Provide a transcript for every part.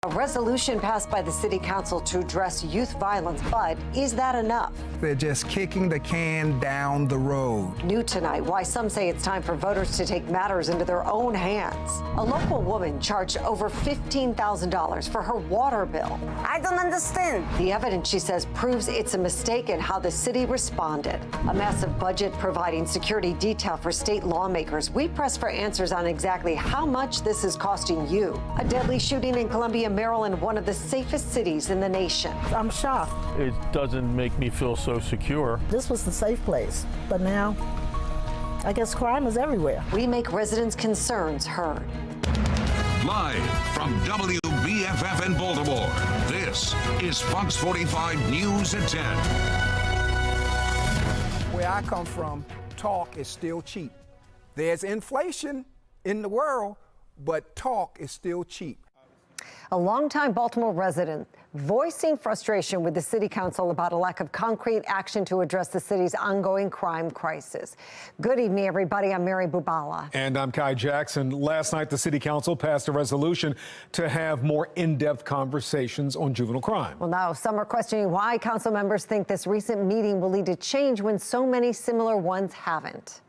A resolution passed by the city council to address youth violence, but is that enough? They're just kicking the can down the road. New tonight, why some say it's time for voters to take matters into their own hands. A local woman charged over $15,000 for her water bill. I don't understand. The evidence, she says, proves it's a mistake in how the city responded. A massive budget providing security detail for state lawmakers. We press for answers on exactly how much this is costing you. A deadly shooting in Columbia, Maryland, one of the safest cities in the nation. I'm shocked. It doesn't make me feel so secure. This was the safe place, but now I guess crime is everywhere. We make residents' concerns heard. Live from WBFF in Baltimore, this is Fox 45 News at 10. Where I come from, talk is still cheap. There's inflation in the world, but talk is still cheap. A longtime Baltimore resident voicing frustration with the city council about a lack of concrete action to address the city's ongoing crime crisis. Good evening, everybody. I'm Mary Bubala. And I'm Kai Jackson. Last night, the city council passed a resolution to have more in-depth conversations on juvenile crime. Well, now some are questioning why council members think this recent meeting will lead to change when so many similar ones haven't.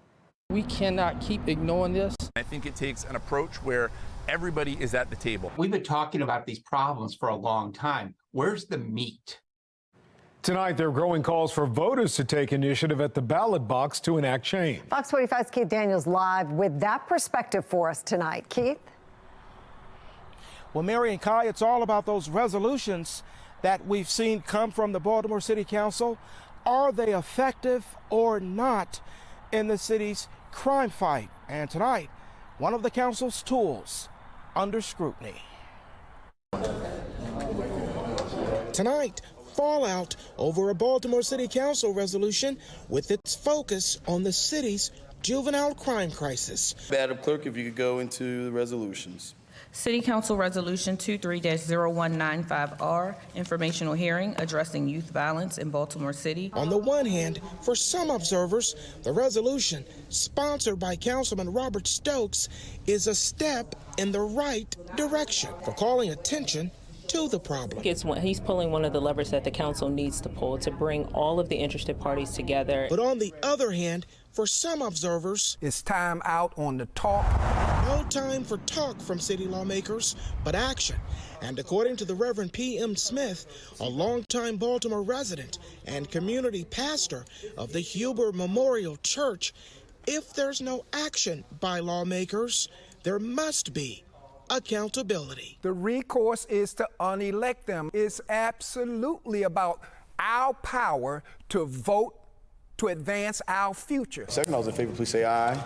We cannot keep ignoring this. I think it takes an approach where everybody is at the table. We've been talking about these problems for a long time. Where's the meat? Tonight, there are growing calls for voters to take initiative at the ballot box to enact change. Fox 45's Keith Daniels live with that perspective for us tonight. Keith? Well, Mary and Kai, it's all about those resolutions that we've seen come from the Baltimore City Council. Are they effective or not in the city's crime fight? And tonight, one of the council's tools under scrutiny. Tonight, fallout over a Baltimore City Council resolution with its focus on the city's juvenile crime crisis. Madam Clerk, if you could go into the resolutions. City Council Resolution 23-0195R, informational hearing addressing youth violence in Baltimore City. On the one hand, for some observers, the resolution, sponsored by Councilman Robert Stokes, is a step in the right direction for calling attention to the problem. He's pulling one of the levers that the council needs to pull to bring all of the interested parties together. But on the other hand, for some observers, it's time out on the talk. No time for talk from city lawmakers, but action. And according to the Reverend P.M. Smith, a longtime Baltimore resident and community pastor of the Huber Memorial Church, if there's no action by lawmakers, there must be accountability. The recourse is to unelect them. It's absolutely about our power to vote to advance our future. Second, all those in favor, please say aye.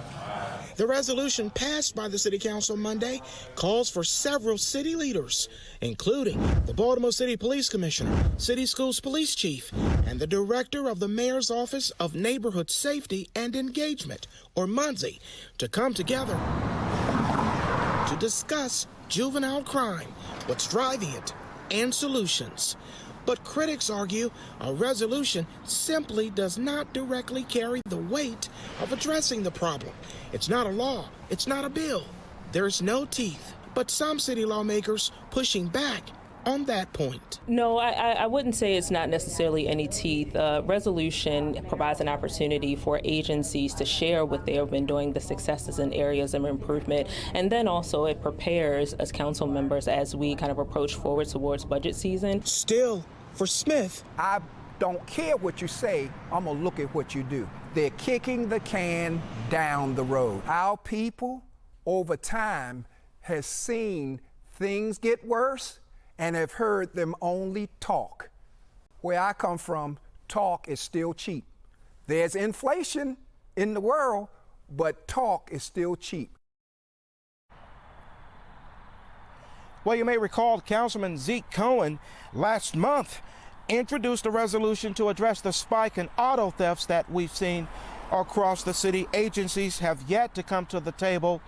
The resolution passed by the City Council Monday calls for several city leaders, including the Baltimore City Police Commissioner, City Schools Police Chief, and the Director of the Mayor's Office of Neighborhood Safety and Engagement, or MUNSE, to come together to discuss juvenile crime, what's driving it, and solutions. But critics argue a resolution simply does not directly carry the weight of addressing the problem. It's not a law. It's not a bill. There's no teeth. But some city lawmakers pushing back on that point. No, I wouldn't say it's not necessarily any teeth. Resolution provides an opportunity for agencies to share what they have been doing, the successes and areas of improvement, and then also it prepares us council members as we kind of approach forward towards budget season. Still, for Smith, I don't care what you say, I'm gonna look at what you do. They're kicking the can down the road. Our people, over time, has seen things get worse and have heard them only talk. Where I come from, talk is still cheap. There's inflation in the world, but talk is still cheap. Well, you may recall Councilman Zeke Cohen last month introduced a resolution to address the spike in auto thefts that we've seen across the city. Agencies have yet to come to the table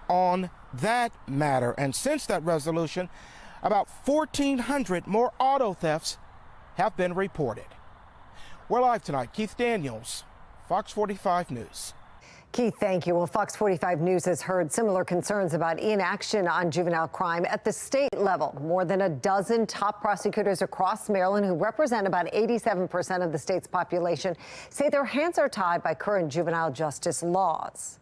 on that matter. And since that resolution, about 1,400 more auto thefts have been reported. We're live tonight. Keith Daniels, Fox 45 News. Keith, thank you. Well, Fox 45 News has heard similar concerns about inaction on juvenile crime at the state level. More than a dozen top prosecutors across Maryland, who represent about 87% of the state's population, say their hands are tied by current juvenile justice laws.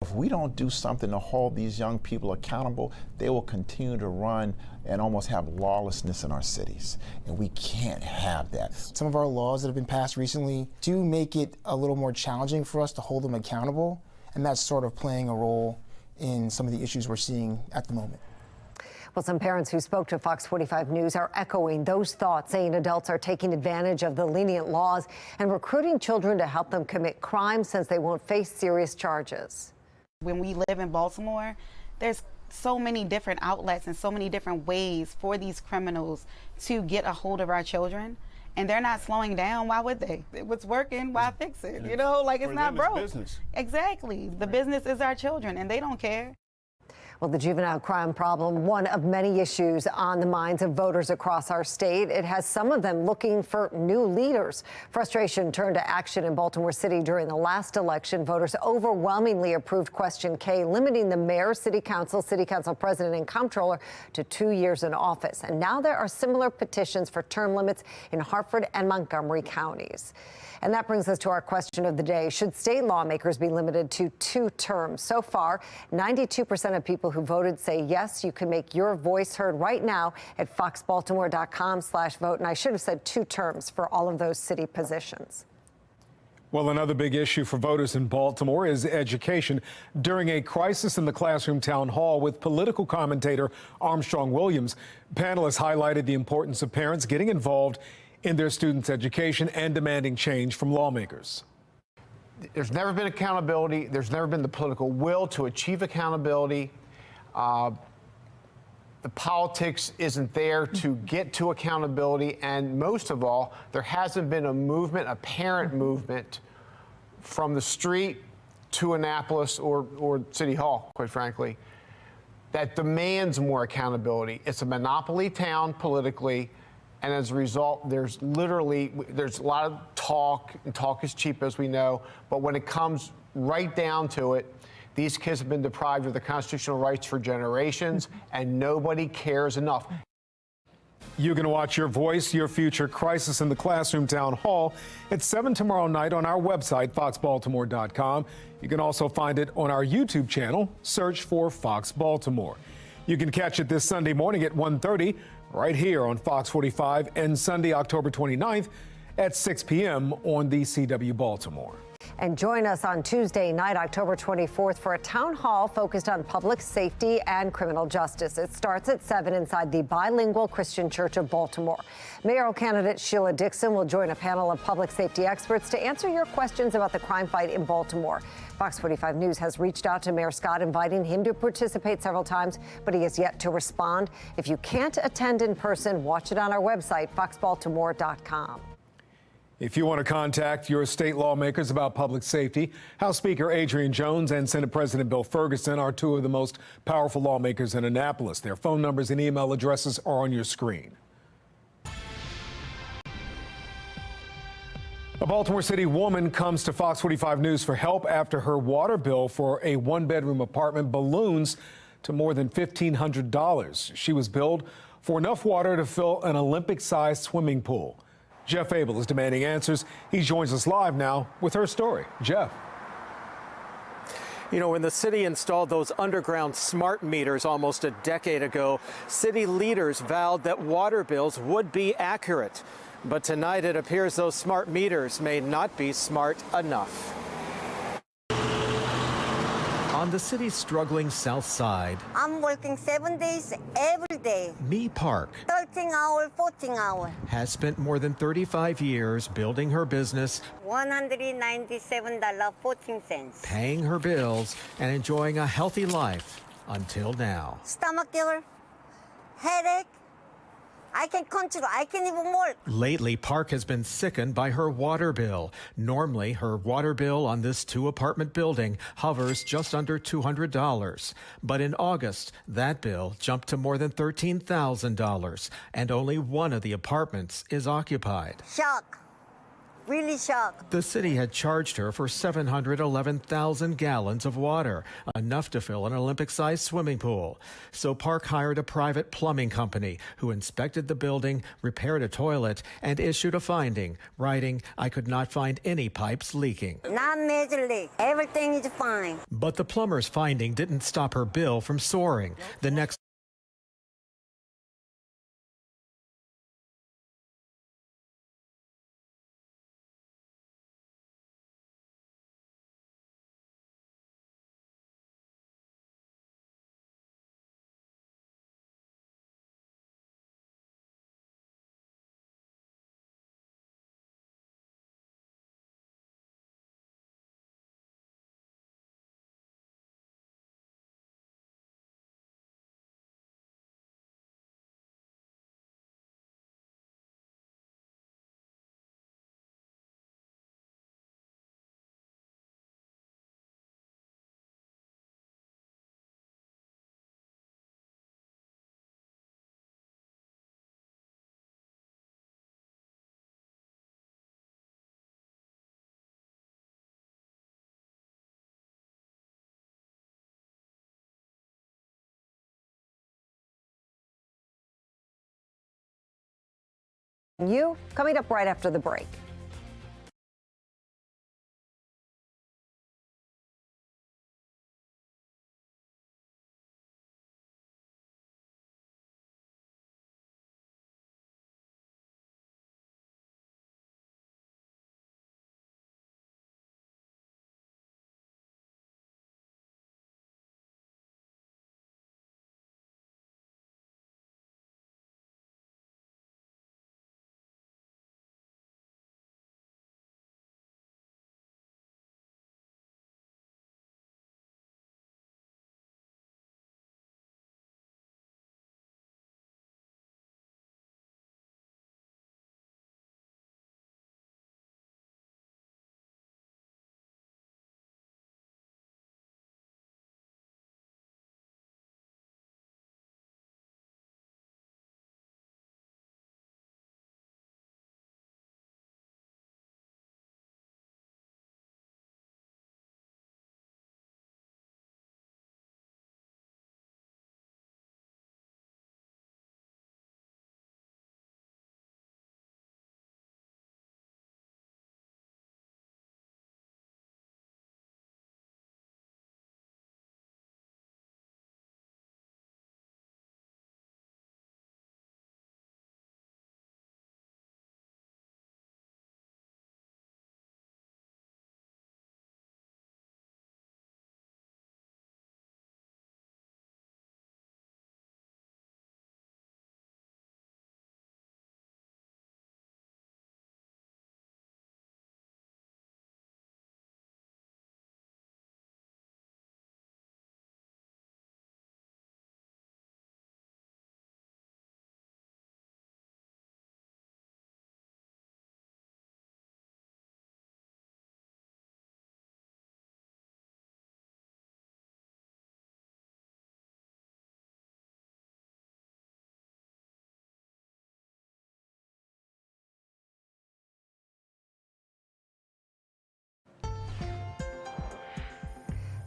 If we don't do something to hold these young people accountable, they will continue to run and almost have lawlessness in our cities. And we can't have that. Some of our laws that have been passed recently do make it a little more challenging for us to hold them accountable. And that's sort of playing a role in some of the issues we're seeing at the moment. Well, some parents who spoke to Fox 45 News are echoing those thoughts, saying adults are taking advantage of the lenient laws and recruiting children to help them commit crimes since they won't face serious charges. When we live in Baltimore, there's so many different outlets and so many different ways for these criminals to get a hold of our children, and they're not slowing down. Why would they? What's working, why fix it? You know, like it's not broke. Exactly. The business is our children, and they don't care. Well, the juvenile crime problem, one of many issues on the minds of voters across our state. It has some of them looking for new leaders. Frustration turned to action in Baltimore City during the last election. Voters overwhelmingly approved Question K, limiting the mayor, city council president, and comptroller to 2 years in office. And now there are similar petitions for term limits in Hartford and Montgomery counties. And that brings us to our question of the day. Should state lawmakers be limited to 2 terms? So far, 92% of people who voted say yes, you can make your voice heard right now at foxbaltimore.com/vote. And I should have said 2 terms for all of those city positions. Well, another big issue for voters in Baltimore is education. During a crisis in the classroom town hall with political commentator Armstrong Williams, panelists highlighted the importance of parents getting involved in their students' education and demanding change from lawmakers. There's never been accountability. There's never been the political will to achieve accountability. The politics isn't there to get to accountability. And most of all, there hasn't been a movement, a parent movement from the street to Annapolis or City Hall, quite frankly, that demands more accountability. It's a monopoly town politically. And as a result, there's a lot of talk, and talk is cheap, as we know. But when it comes right down to it, these kids have been deprived of their constitutional rights for generations, and nobody cares enough. You can watch Your Voice, Your Future Crisis in the Classroom Town Hall at 7 tomorrow night on our website, foxbaltimore.com. You can also find it on our YouTube channel. Search for Fox Baltimore. You can catch it this Sunday morning at 1:30 right here on Fox 45 and Sunday, October 29th at 6 p.m. on the CW Baltimore. And join us on Tuesday night, October 24th, for a town hall focused on public safety and criminal justice. It starts at 7 inside the Bilingual Christian Church of Baltimore. Mayoral candidate Sheila Dixon will join a panel of public safety experts to answer your questions about the crime fight in Baltimore. Fox 45 News has reached out to Mayor Scott, inviting him to participate several times, but he has yet to respond. If you can't attend in person, watch it on our website, foxbaltimore.com. If you want to contact your state lawmakers about public safety, House Speaker Adrian Jones and Senate President Bill Ferguson are 2 of the most powerful lawmakers in Annapolis. Their phone numbers and email addresses are on your screen. A Baltimore City woman comes to Fox 45 News for help after her water bill for a 1-bedroom apartment balloons to more than $1,500. She was billed for enough water to fill an Olympic-sized swimming pool. Jeff Abel is demanding answers. He joins us live now with her story. Jeff. You know, when the city installed those underground smart meters almost a decade ago, city leaders vowed that water bills would be accurate. But tonight it appears those smart meters may not be smart enough. On the city's struggling south side, I'm working 7 days every day. Mee Park 13 hours, 14 hours. has spent more than 35 years building her business, $197.14. paying her bills, and enjoying a healthy life until now. Stomach killer, headache. I can control, I can even work. Lately, Park has been sickened by her water bill. Normally, her water bill on this 2-apartment building hovers just under $200. But in August, that bill jumped to more than $13,000, and only one of the apartments is occupied. Shock. really shocked. The city had charged her for 711,000 gallons of water, enough to fill an Olympic-sized swimming pool. So Park hired a private plumbing company who inspected the building, repaired a toilet, and issued a finding, writing, "I could not find any pipes leaking." Not major leak. Everything is fine. But the plumber's finding didn't stop her bill from soaring. The next You coming up right after the break.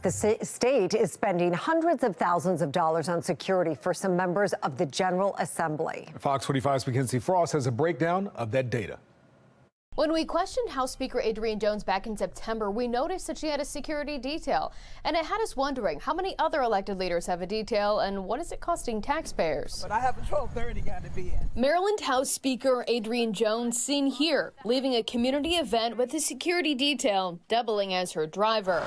The state is spending hundreds of thousands of dollars on security for some members of the General Assembly. Fox 45's Mackenzie Frost has a breakdown of that data. When we questioned House Speaker Adrienne Jones back in September, we noticed that she had a security detail. And it had us wondering how many other elected leaders have a detail and what is it costing taxpayers? But I have a 1230 got to be in. Maryland House Speaker Adrienne Jones seen here, leaving a community event with a security detail, doubling as her driver.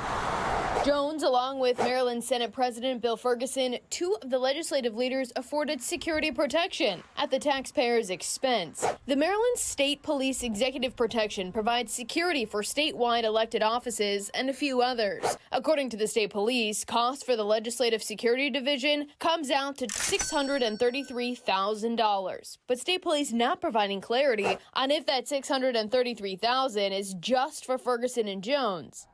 Jones, along with Maryland Senate President Bill Ferguson, two of the legislative leaders afforded security protection at the taxpayers' expense. The Maryland State Police Executive Protection provides security for statewide elected offices and a few others. According to the state police, cost for the Legislative Security Division comes out to $633,000. But state police not providing clarity on if that $633,000 is just for Ferguson and Jones.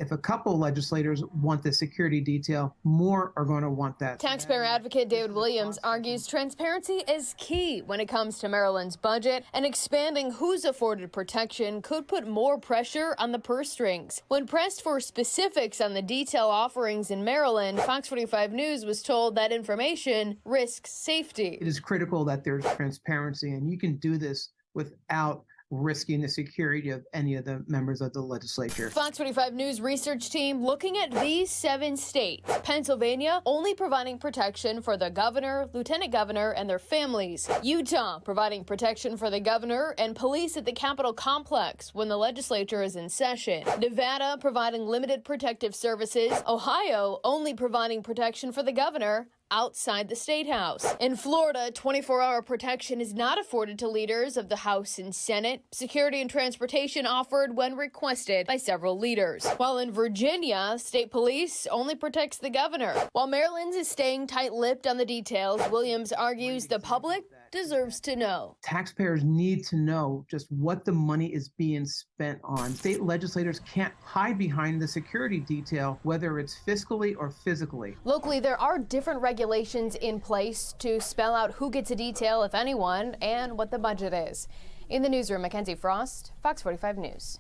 If a couple legislators want the security detail, more are going to want that. Taxpayer advocate David Williams argues transparency is key when it comes to Maryland's budget, and expanding who's afforded protection could put more pressure on the purse strings. When pressed for specifics on the detail offerings in Maryland, Fox 45 News was told that information risks safety. It is critical that there's transparency, and you can do this without risking the security of any of the members of the legislature. Fox 45 News research team looking at these 7 states. Pennsylvania only providing protection for the governor, lieutenant governor, and their families. Utah providing protection for the governor and police at the Capitol complex when the legislature is in session. Nevada providing limited protective services. Ohio only providing protection for the governor outside the State House. In Florida, 24-hour protection is not afforded to leaders of the House and Senate. Security and transportation offered when requested by several leaders. While in Virginia, state police only protects the governor. While Maryland is staying tight-lipped on the details, Williams argues the public deserves to know. Taxpayers need to know just what the money is being spent on. State legislators can't hide behind the security detail, whether it's fiscally or physically. Locally, there are different regulations in place to spell out who gets a detail, if anyone, and what the budget is. In the newsroom, Mackenzie Frost, Fox 45 News.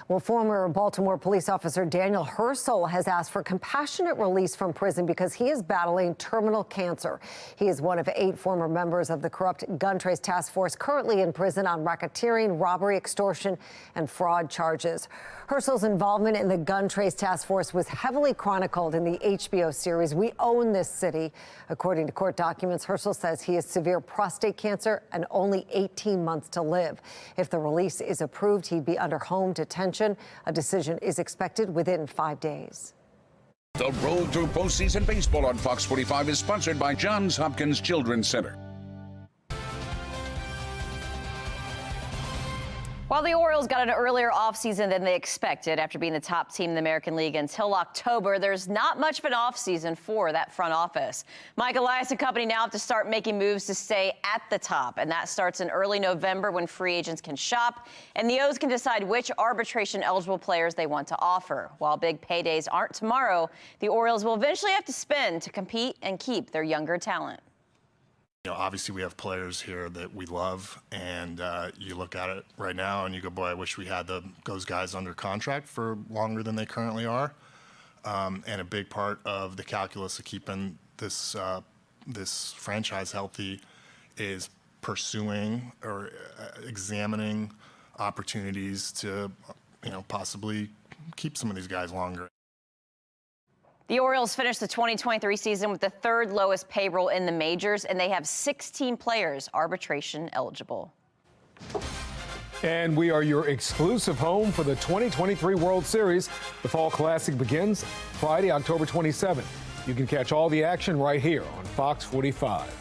Well, former Baltimore police officer Daniel Hersl has asked for compassionate release from prison because he is battling terminal cancer. He is one of 8 former members of the corrupt gun trace task force currently in prison on racketeering, robbery, extortion, and fraud charges. Hersl's involvement in the gun trace task force was heavily chronicled in the HBO series We Own This City. According to court documents, Hersl says he has severe prostate cancer and only 18 months to live. If the release is approved, he'd be under home detention. A decision is expected within 5 days. The road through postseason baseball on Fox 45 is sponsored by Johns Hopkins Children's Center. While the Orioles got an earlier offseason than they expected after being the top team in the American League until October, there's not much of an offseason for that front office. Mike Elias and company now have to start making moves to stay at the top, and that starts in early November when free agents can shop, and the O's can decide which arbitration-eligible players they want to offer. While big paydays aren't tomorrow, the Orioles will eventually have to spend to compete and keep their younger talent. Obviously we have players here that we love, and you look at it right now and you go, boy, I wish we had those guys under contract for longer than they currently are. And a big part of the calculus of keeping this franchise healthy is pursuing or examining opportunities to, possibly keep some of these guys longer. The Orioles finished the 2023 season with the 3rd lowest payroll in the majors, and they have 16 players arbitration eligible. And we are your exclusive home for the 2023 World Series. The Fall Classic begins Friday, October 27th. You can catch all the action right here on Fox 45.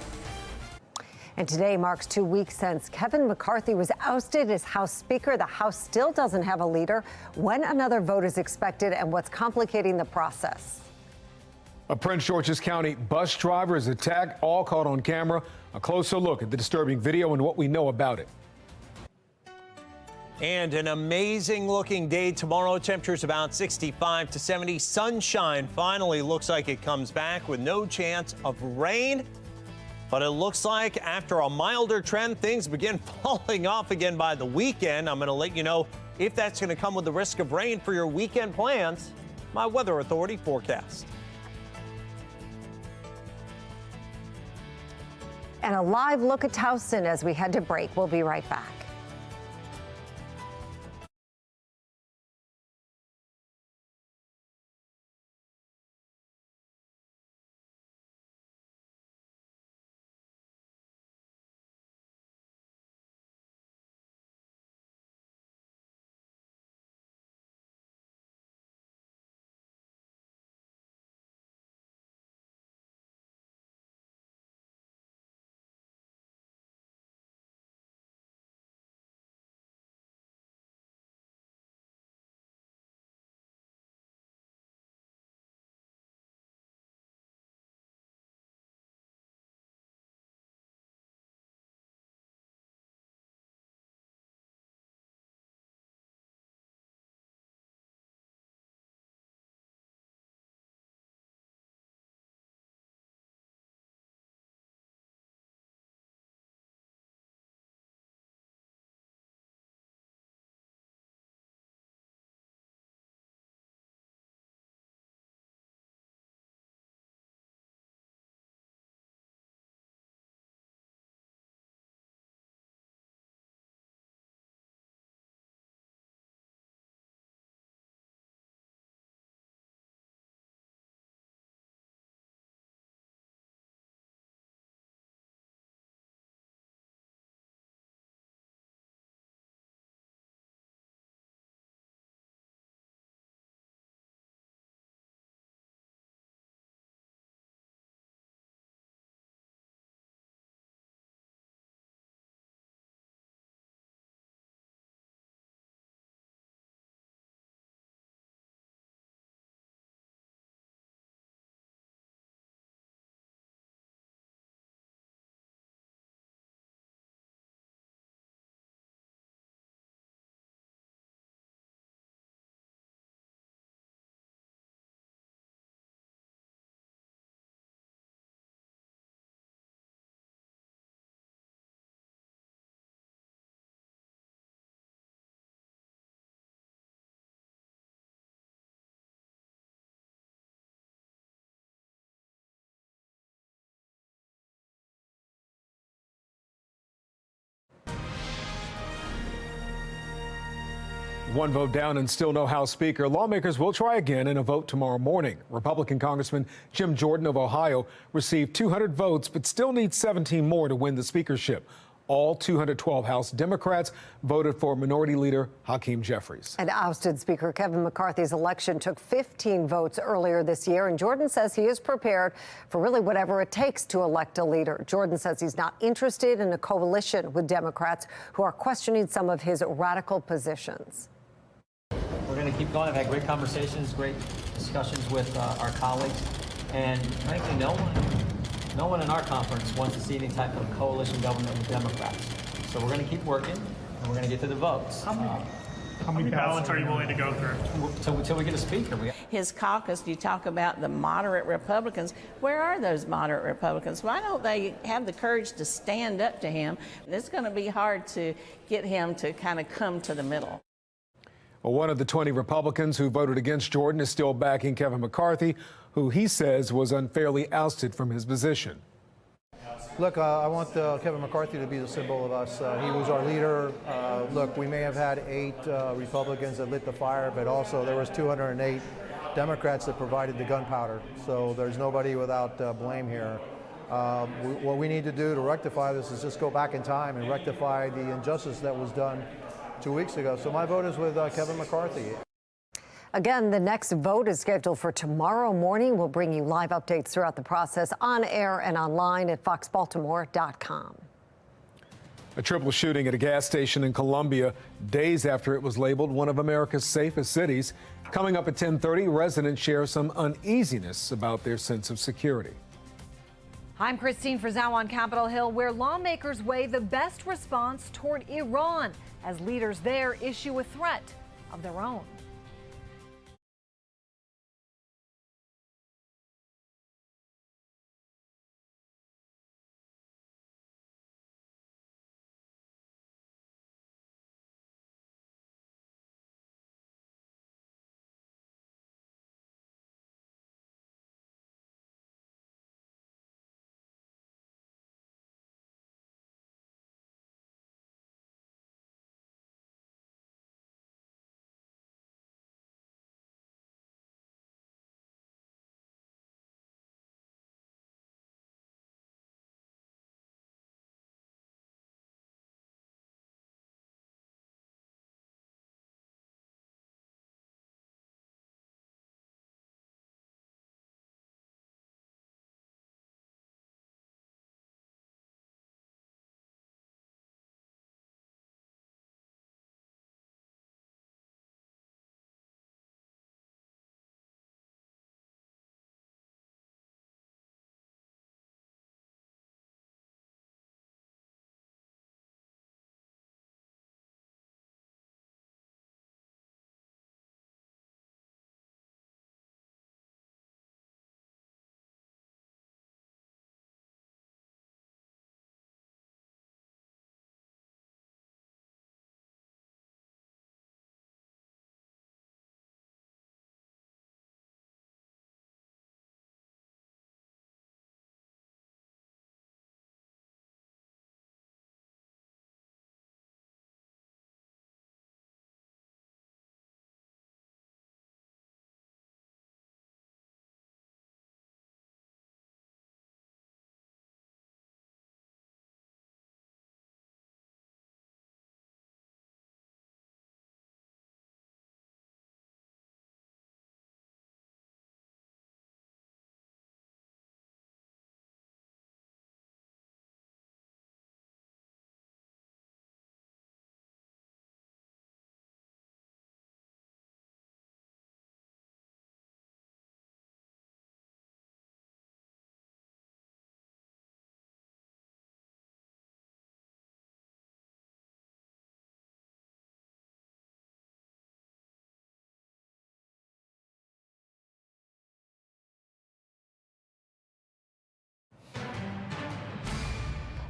And today marks 2 weeks since Kevin McCarthy was ousted as House Speaker. The House still doesn't have a leader. When another vote is expected and what's complicating the process? A Prince George's County bus driver is attacked, all caught on camera. A closer look at the disturbing video and what we know about it. And an amazing looking day tomorrow. Temperatures about 65 to 70. Sunshine finally looks like it comes back with no chance of rain. But it looks like after a milder trend, things begin falling off again by the weekend. I'm going to let you know if that's going to come with the risk of rain for your weekend plans. My Weather Authority forecast. And a live look at Towson as we head to break. We'll be right back. One vote down and still no House Speaker. Lawmakers will try again in a vote tomorrow morning. Republican Congressman Jim Jordan of Ohio received 200 votes, but still needs 17 more to win the speakership. All 212 House Democrats voted for Minority Leader Hakeem Jeffries. And ousted Speaker Kevin McCarthy's election took 15 votes earlier this year, and Jordan says he is prepared for really whatever it takes to elect a leader. Jordan says he's not interested in a coalition with Democrats who are questioning some of his radical positions. We're going to keep going. I've had great conversations, great discussions with our colleagues, and frankly, no one in our conference wants to see any type of coalition government with Democrats. So we're going to keep working, and we're going to get to the votes. How many ballots are you willing to go through? Until we get a speaker. His caucus, you talk about the moderate Republicans. Where are those moderate Republicans? Why don't they have the courage to stand up to him? It's going to be hard to get him to kind of come to the middle. Well, one of the 20 Republicans who voted against Jordan is still backing Kevin McCarthy, who he says was unfairly ousted from his position. Look, I want Kevin McCarthy to be the symbol of us. He was our leader. Look, we may have had 8 Republicans that lit the fire, but also there was 208 Democrats that provided the gunpowder. So there's nobody without blame here. What we need to do to rectify this is just go back in time and rectify the injustice that was done 2 weeks ago. So my vote is with Kevin McCarthy. Again, the next vote is scheduled for tomorrow morning. We'll bring you live updates throughout the process on air and online at FOX45.com. A triple shooting at a gas station in Colombia days after it was labeled one of America's safest cities. Coming up at 10:30, residents share some uneasiness about their sense of security. I'm Christine Frizzau on Capitol Hill, where lawmakers weigh the best response toward Iran as leaders there issue a threat of their own.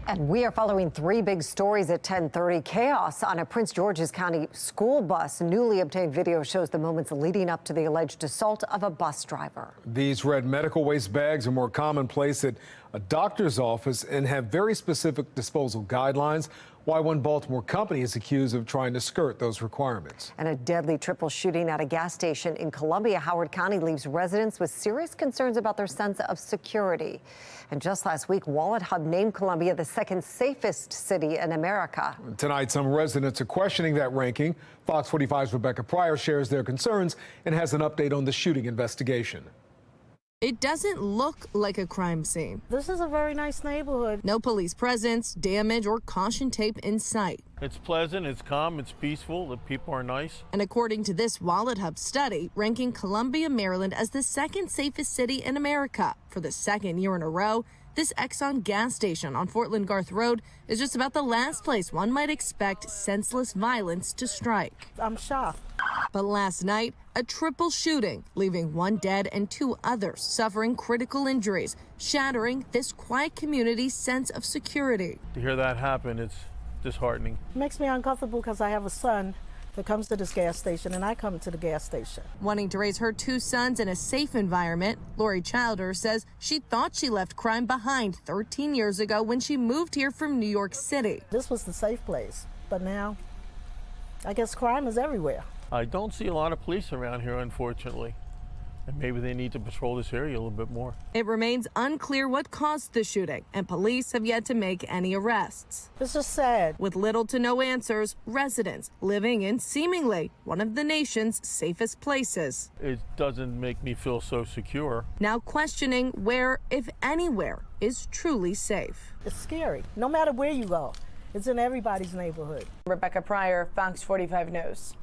And we are following 3 big stories at 10:30. Chaos on a Prince George's County school bus. Newly obtained video shows the moments leading up to the alleged assault of a bus driver. These red medical waste bags are more commonplace at a doctor's office, and have very specific disposal guidelines. Why one Baltimore company is accused of trying to skirt those requirements. And a deadly triple shooting at a gas station in Columbia, Howard County, leaves residents with serious concerns about their sense of security. And just last week, Wallet Hub named Columbia the second safest city in America. Tonight, some residents are questioning that ranking. Fox 45's Rebecca Pryor shares their concerns and has an update on the shooting investigation. It doesn't look like a crime scene. This is a very nice neighborhood. No police presence, damage, or caution tape in sight. It's pleasant, it's calm, it's peaceful, the people are nice. And according to this Wallet Hub study, ranking Columbia, Maryland as the second safest city in America for the second year in a row, this Exxon gas station on Fort Lynn Garth Road is just about the last place one might expect senseless violence to strike. I'm shocked. But last night, a triple shooting, leaving one dead and 2 others suffering critical injuries, shattering this quiet community's sense of security. To hear that happen, it's disheartening. It makes me uncomfortable because I have a son that comes to this gas station, and I come to the gas station. Wanting to raise her 2 sons in a safe environment, Lori Childer says she thought she left crime behind 13 years ago when she moved here from New York City. This was the safe place, but now I guess crime is everywhere. I don't see a lot of police around here, unfortunately. And maybe they need to patrol this area a little bit more. It remains unclear what caused the shooting, and police have yet to make any arrests. It's just sad. With little to no answers, residents living in seemingly one of the nation's safest places. It doesn't make me feel so secure. Now questioning where, if anywhere, is truly safe. It's scary. No matter where you go, it's in everybody's neighborhood. Rebecca Pryor, Fox 45 News.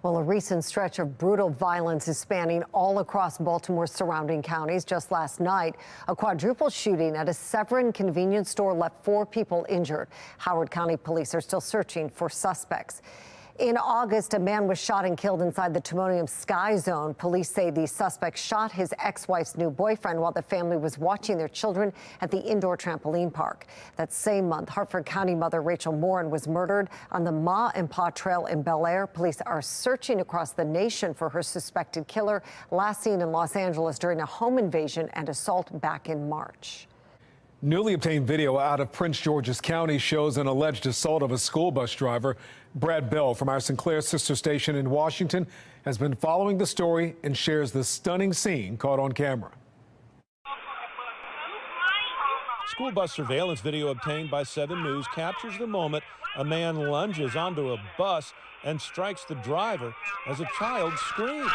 Well, a recent stretch of brutal violence is spanning all across Baltimore's surrounding counties. Just last night, a quadruple shooting at a Severin convenience store left 4 people injured. Howard County police are still searching for suspects. In August, a man was shot and killed inside the Timonium Sky Zone. Police say the suspect shot his ex-wife's new boyfriend while the family was watching their children at the indoor trampoline park. That same month, Hartford County mother Rachel Morin was murdered on the Ma and Pa Trail in Bel Air. Police are searching across the nation for her suspected killer, last seen in Los Angeles during a home invasion and assault back in March. Newly obtained video out of Prince George's County shows an alleged assault of a school bus driver. Brad Bell from our Sinclair sister station in Washington has been following the story and shares the stunning scene caught on camera. School bus surveillance video obtained by 7 News captures the moment a man lunges onto a bus and strikes the driver as a child screams.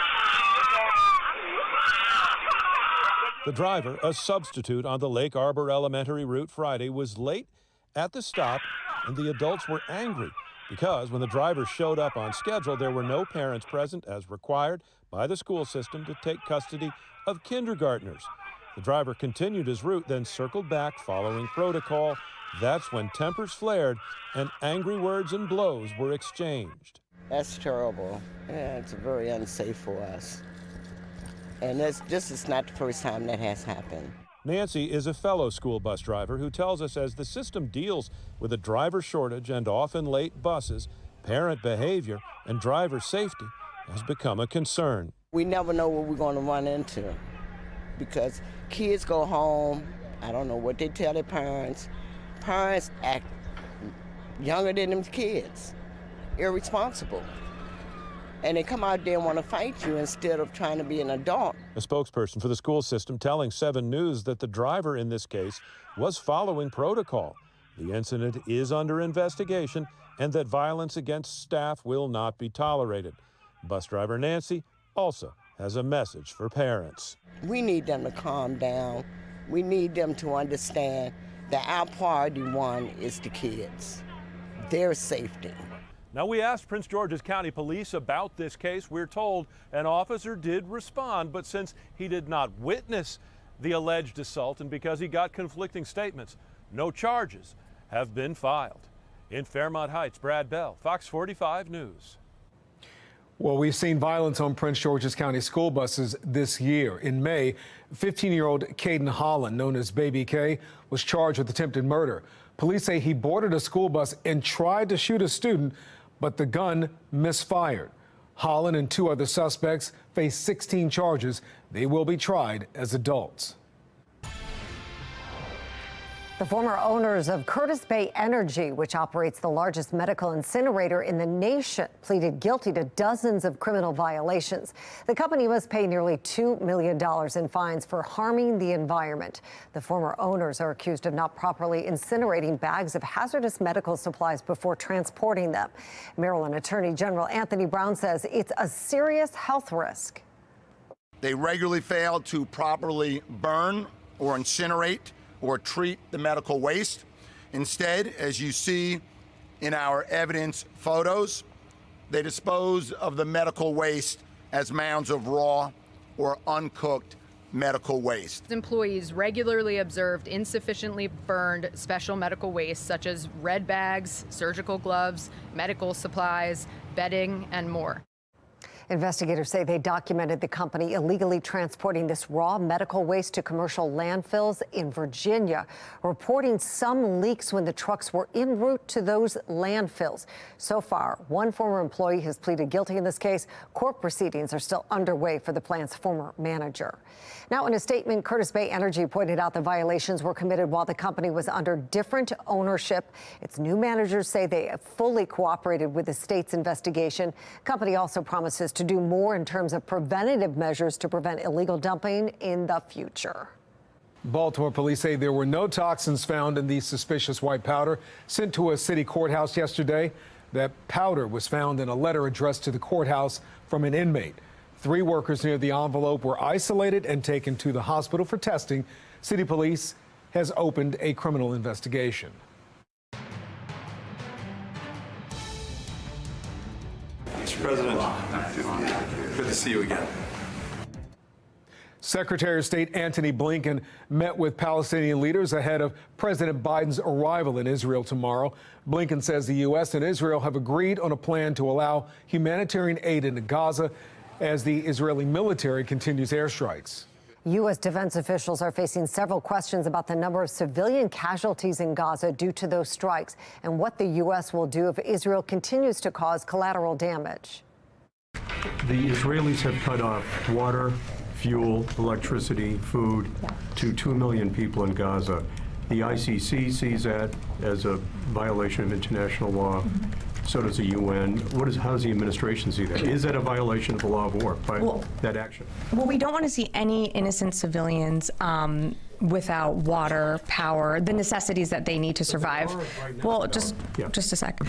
The driver, a substitute on the Lake Arbor Elementary route Friday, was late at the stop, and the adults were angry because when the driver showed up on schedule, there were no parents present as required by the school system to take custody of kindergartners. The driver continued his route, then circled back following protocol. That's when tempers flared and angry words and blows were exchanged. That's terrible. Yeah, it's very unsafe for us. And this is not the first time that has happened. Nancy is a fellow school bus driver who tells us as the system deals with a driver shortage and often late buses, parent behavior and driver safety has become a concern. We never know what we're going to run into because kids go home, I don't know what they tell their parents. Parents act younger than them kids, irresponsible. And they come out there and want to fight you instead of trying to be an adult. A spokesperson for the school system telling 7 News that the driver in this case was following protocol. The incident is under investigation and that violence against staff will not be tolerated. Bus driver Nancy also has a message for parents. We need them to calm down. We need them to understand that our priority one is the kids, their safety. Now, we asked Prince George's County Police about this case. We're told an officer did respond, but since he did not witness the alleged assault and because he got conflicting statements, no charges have been filed. In Fairmont Heights, Brad Bell, Fox 45 News. Well, we've seen violence on Prince George's County school buses this year. In May, 15-year-old Caden Holland, known as Baby K, was charged with attempted murder. Police say he boarded a school bus and tried to shoot a student, but the gun misfired. Holland and 2 other suspects face 16 charges. They will be tried as adults. The former owners of Curtis Bay Energy, which operates the largest medical incinerator in the nation, pleaded guilty to dozens of criminal violations. The company must pay nearly $2 million in fines for harming the environment. The former owners are accused of not properly incinerating bags of hazardous medical supplies before transporting them. Maryland Attorney General Anthony Brown says it's a serious health risk. They regularly fail to properly burn or incinerate or treat the medical waste. Instead, as you see in our evidence photos, they dispose of the medical waste as mounds of raw or uncooked medical waste. Employees regularly observed insufficiently burned special medical waste such as red bags, surgical gloves, medical supplies, bedding, and more. Investigators say they documented the company illegally transporting this raw medical waste to commercial landfills in Virginia, reporting some leaks when the trucks were en route to those landfills. So far, one former employee has pleaded guilty in this case. Court proceedings are still underway for the plant's former manager. Now, in a statement, Curtis Bay Energy pointed out the violations were committed while the company was under different ownership. Its new managers say they have fully cooperated with the state's investigation. Company also promises to do more in terms of preventative measures to prevent illegal dumping in the future. Baltimore police say there were no toxins found in the suspicious white powder sent to a city courthouse yesterday. That powder was found in a letter addressed to the courthouse from an inmate. 3 workers near the envelope were isolated and taken to the hospital for testing. City police has opened a criminal investigation. Mr. President, good to see you again. Secretary of State Antony Blinken met with Palestinian leaders ahead of President Biden's arrival in Israel tomorrow. Blinken says the U.S. and Israel have agreed on a plan to allow humanitarian aid into Gaza as the Israeli military continues airstrikes. U.S. defense officials are facing several questions about the number of civilian casualties in Gaza due to those strikes and what the U.S. will do if Israel continues to cause collateral damage. The Israelis have cut off water, fuel, electricity, food to 2 million people in Gaza. The ICC sees that as a violation of international law. So does the UN. How does the administration see that? Is that a violation of the law of war by that action? Well, we don't want to see any innocent civilians without water, power, the necessities that they need to survive. Well, just a sec.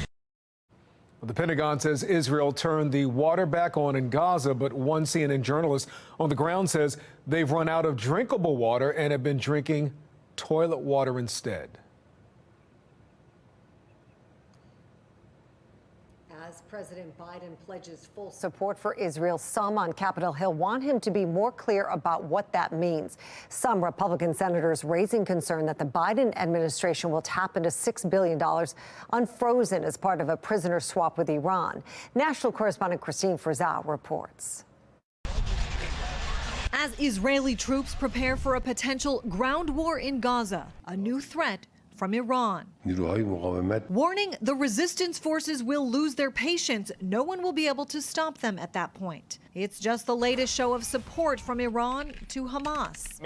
The Pentagon says Israel turned the water back on in Gaza, but one CNN journalist on the ground says they've run out of drinkable water and have been drinking toilet water instead. As President Biden pledges full support for Israel, some on Capitol Hill want him to be more clear about what that means. Some Republican senators raising concern that the Biden administration will tap into $6 billion unfrozen as part of a prisoner swap with Iran. National correspondent Christine Frizzell reports. As Israeli troops prepare for a potential ground war in Gaza, a new threat from Iran. Warning the resistance forces will lose their patience. No one will be able to stop them at that point. It's just the latest show of support from Iran to Hamas.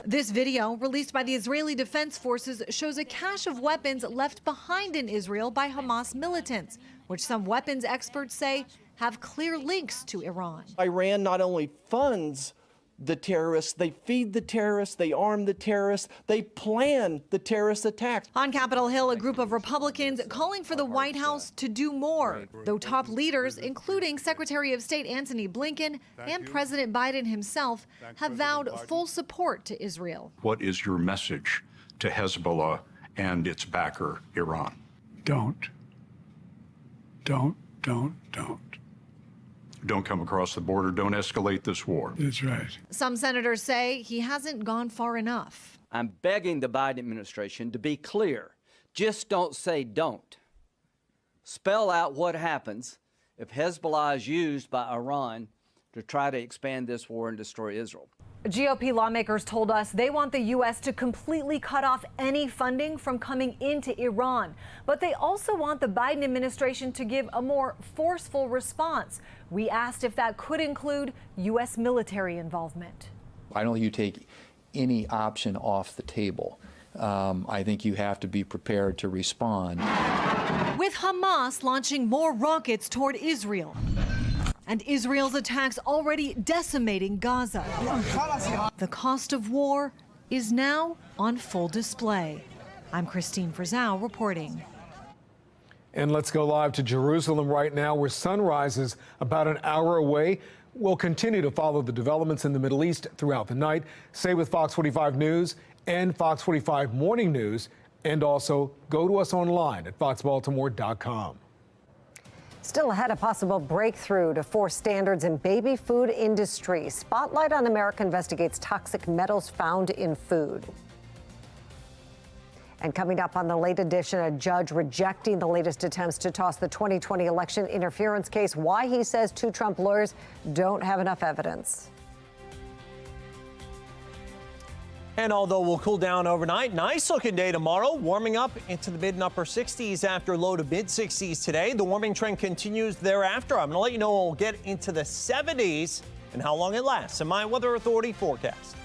This video, released by the Israeli Defense Forces, shows a cache of weapons left behind in Israel by Hamas militants, which some weapons experts say have clear links to Iran. Iran not only funds the terrorists, they feed the terrorists, they arm the terrorists, they plan the terrorist attacks. On Capitol Hill, a group of Republicans calling for the White House to do more, though top leaders, including Secretary of State Antony Blinken and President Biden himself, have vowed full support to Israel. What is your message to Hezbollah and its backer, Iran? Don't come across the border. Don't escalate this war. That's right. Some senators say he hasn't gone far enough. I'm begging the Biden administration to be clear. Just don't say don't. Spell out what happens if Hezbollah is used by Iran to try to expand this war and destroy Israel. GOP lawmakers told us they want the U.S. to completely cut off any funding from coming into Iran. But they also want the Biden administration to give a more forceful response. We asked if that could include U.S. military involvement. Why don't you take any option off the table? I think you have to be prepared to respond. With Hamas launching more rockets toward Israel, and Israel's attacks already decimating Gaza, the cost of war is now on full display. I'm Christine Frizzau reporting. And let's go live to Jerusalem right now, where sunrise is about an hour away. We'll continue to follow the developments in the Middle East throughout the night. Stay with Fox 45 News and Fox 45 Morning News, and also go to us online at foxbaltimore.com. Still ahead, a possible breakthrough to force standards in baby food industry. Spotlight on America investigates toxic metals found in food. And coming up on the late edition, a judge rejecting the latest attempts to toss the 2020 election interference case. Why, he says, two Trump lawyers don't have enough evidence. And although we'll cool down overnight, nice looking day tomorrow, warming up into the mid and upper 60s after a low to mid 60s today. The warming trend continues thereafter. I'm going to let you know when we'll get into the 70s and how long it lasts in my Weather Authority forecast.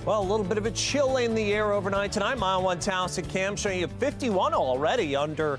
Well, a little bit of a chill in the air overnight tonight. Mile 1 Taos at Cam showing you 51 already under